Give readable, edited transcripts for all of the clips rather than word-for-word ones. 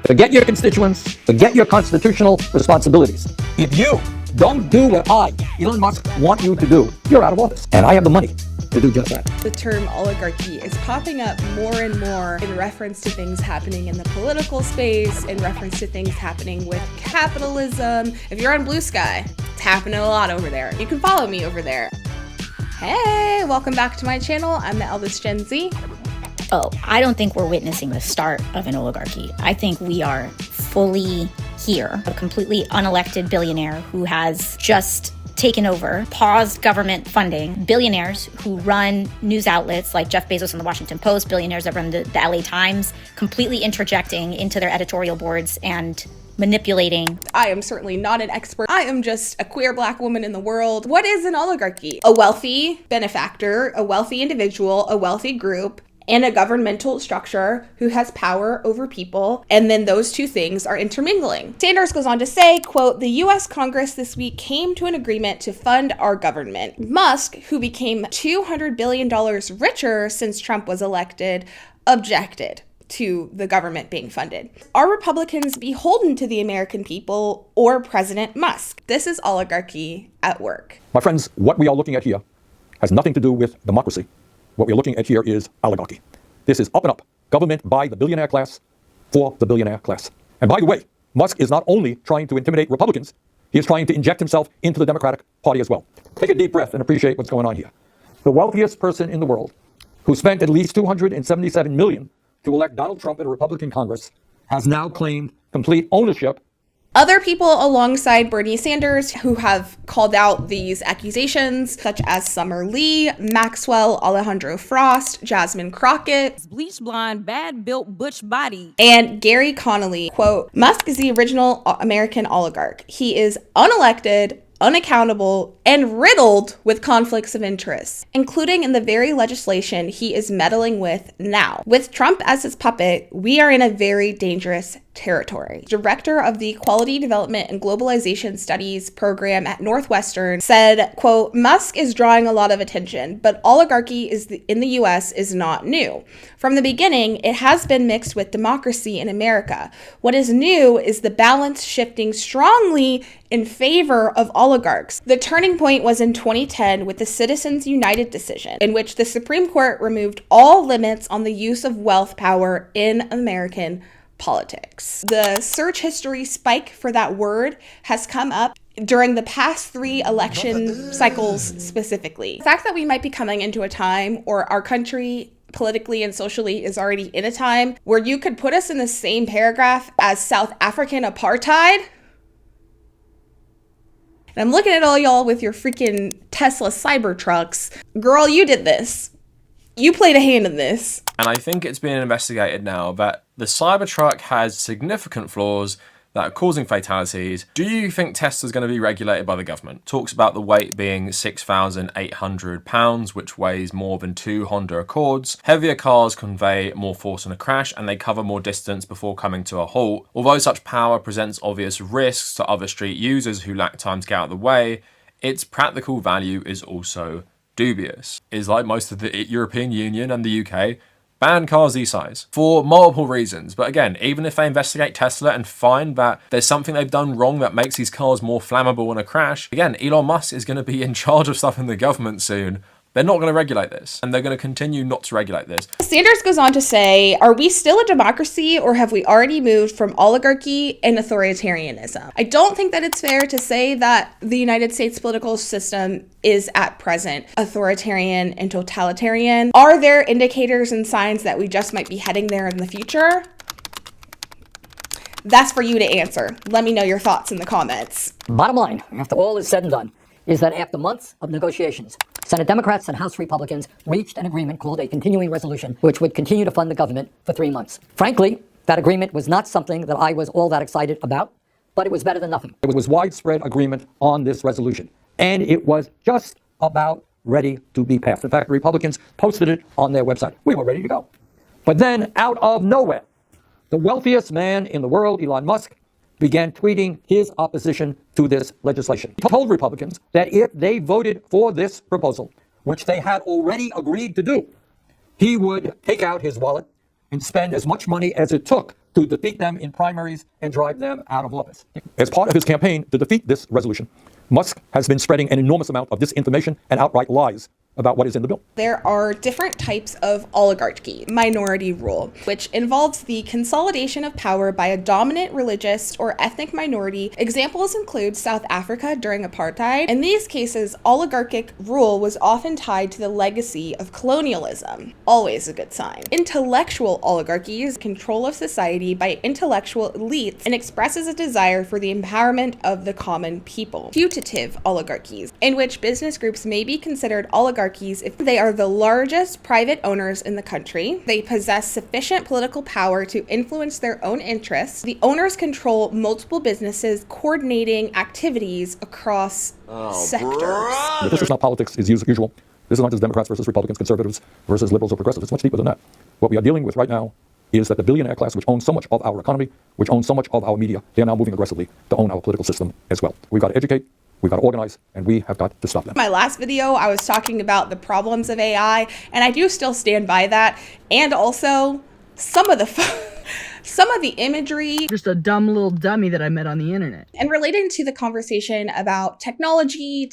Forget your constituents, forget your constitutional responsibilities. If you don't do what I, Elon Musk, want you to do, you're out of office. And I have the money to do just that. The term oligarchy is popping up more and more in reference to things happening in the political space, in reference to things happening with capitalism. If you're on Blue Sky, it's happening a lot over there. You can follow me over there. Hey, welcome back to my channel. I'm the eldest Gen Z. Oh, I don't think we're witnessing the start of an oligarchy. I think we are fully here. A completely unelected billionaire who has just taken over, paused government funding, billionaires who run news outlets like Jeff Bezos and the Washington Post, billionaires that run the LA Times, completely interjecting into their editorial boards and manipulating. I am certainly not an expert. I am just a queer Black woman in the world. What is an oligarchy? A wealthy benefactor, a wealthy individual, a wealthy group, and a governmental structure who has power over people, and then those two things are intermingling. Sanders goes on to say, quote, "The US Congress this week came to an agreement to fund our government. Musk, who became $200 billion richer since Trump was elected, objected to the government being funded. Are Republicans beholden to the American people or President Musk? This is oligarchy at work." My friends, what we are looking at here has nothing to do with democracy. What we're looking at here is oligarchy. This is up and up. Government by the billionaire class for the billionaire class. And by the way, Musk is not only trying to intimidate Republicans, he is trying to inject himself into the Democratic Party as well. Take a deep breath and appreciate what's going on here. The wealthiest person in the world, who spent at least $277 million to elect Donald Trump in a Republican Congress, has now claimed complete ownership. Other people alongside Bernie Sanders who have called out these accusations, such as Summer Lee, Maxwell Alejandro Frost, Jasmine Crockett, bleach blonde, bad built butch body, and Gary Connolly. Quote, "Musk is the original American oligarch. He is unelected, unaccountable, and riddled with conflicts of interest, including in the very legislation he is meddling with now. With Trump as his puppet, we are in a very dangerous territory." Director of the Quality Development and Globalization Studies program at Northwestern said, quote, "Musk is drawing a lot of attention, but oligarchy in the US is not new. From the beginning, it has been mixed with democracy in America. What is new is the balance shifting strongly in favor of oligarchs. The turning point was in 2010 with the Citizens United decision, in which the Supreme Court removed all limits on the use of wealth power in American politics. The search history spike for that word has come up during the past 3 election cycles specifically. The fact that we might be coming into a time, or our country politically and socially is already in a time, where you could put us in the same paragraph as South African apartheid. And I'm looking at all y'all with your freaking Tesla Cybertrucks. Girl, you did this. You played a hand in this. And I think it's being investigated now that the Cybertruck has significant flaws that are causing fatalities. Do you think Tesla's going to be regulated by the government? Talks about the weight being 6,800 pounds, which weighs more than 2 Honda Accords. Heavier cars convey more force in a crash, and they cover more distance before coming to a halt. Although such power presents obvious risks to other street users who lack time to get out of the way, its practical value is also dubious. It's like most of the European Union and the UK ban cars these size for multiple reasons. But again, even if they investigate Tesla and find that there's something they've done wrong that makes these cars more flammable in a crash, again, Elon Musk is going to be in charge of stuff in the government soon. They're not going to regulate this, and they're going to continue not to regulate this. Sanders goes on to say, "Are we still a democracy, or have we already moved from oligarchy and authoritarianism?" I don't think that it's fair to say that the United States political system is at present authoritarian and totalitarian. Are there indicators and signs that we just might be heading there in the future? That's for you to answer. Let me know your thoughts in the comments. Bottom line, after all is said and done, is that after months of negotiations, Senate Democrats and House Republicans reached an agreement called a continuing resolution, which would continue to fund the government for 3 months. Frankly, that agreement was not something that I was all that excited about, but it was better than nothing. There was widespread agreement on this resolution, and it was just about ready to be passed. In fact, Republicans posted it on their website. We were ready to go. But then, out of nowhere, the wealthiest man in the world, Elon Musk, began tweeting his opposition to this legislation. He told Republicans that if they voted for this proposal, which they had already agreed to do, he would take out his wallet and spend as much money as it took to defeat them in primaries and drive them out of office. As part of his campaign to defeat this resolution, Musk has been spreading an enormous amount of disinformation and outright lies about what is in the bill. There are different types of oligarchy, minority rule, which involves the consolidation of power by a dominant religious or ethnic minority. Examples include South Africa during apartheid. In these cases, oligarchic rule was often tied to the legacy of colonialism, always a good sign. Intellectual oligarchies, control of society by intellectual elites, and expresses a desire for the empowerment of the common people. Putative oligarchies, in which business groups may be considered oligarchies if they are the largest private owners in the country, they possess sufficient political power to influence their own interests, the owners control multiple businesses coordinating activities across sectors. This is not politics as usual. This is not just Democrats versus Republicans, conservatives versus liberals or progressives. It's much deeper than that. What we are dealing with right now is that the billionaire class, which owns so much of our economy, which owns so much of our media, they are now moving aggressively to own our political system as well. We've got to educate, we've got to organize, and we have got to stop them. My last video, I was talking about the problems of AI, and I do still stand by that. And also, some of the imagery. Just a dumb little dummy that I met on the internet. And relating to the conversation about technology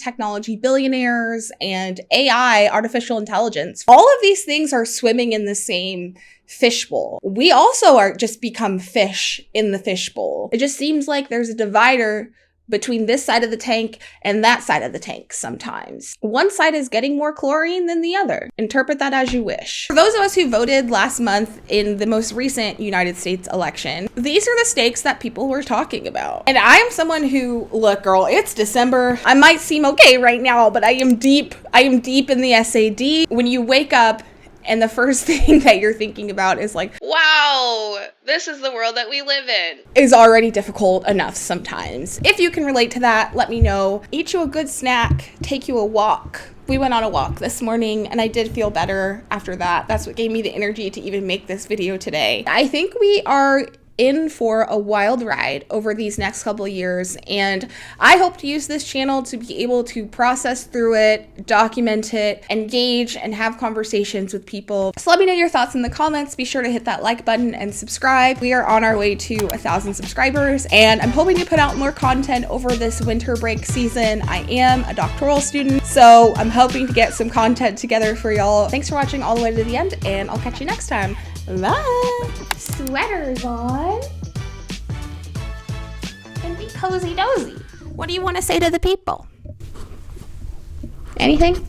billionaires, and AI, artificial intelligence, all of these things are swimming in the same fishbowl. We also are just become fish in the fishbowl. It just seems like there's a divider between this side of the tank and that side of the tank sometimes. One side is getting more chlorine than the other. Interpret that as you wish. For those of us who voted last month in the most recent United States election, these are the stakes that people were talking about. And I am someone who, look girl, it's December. I might seem okay right now, but I am deep in the SAD. When you wake up and the first thing that you're thinking about is like, wow, this is the world that we live in, is already difficult enough sometimes. If you can relate to that, let me know. Eat you a good snack, take you a walk. We went on a walk this morning and I did feel better after that. That's what gave me the energy to even make this video today. I think we are in for a wild ride over these next couple of years, and I hope to use this channel to be able to process through it, document it, engage, and have conversations with people. So let me know your thoughts in the comments. Be sure to hit that like button and subscribe. We are on our way to 1,000 subscribers, and I'm hoping to put out more content over this winter break season. I am a doctoral student, so I'm hoping to get some content together for y'all. Thanks for watching all the way to the end, and I'll catch you next time. Bye! Sweaters on. And be cozy dozy. What do you want to say to the people? Anything?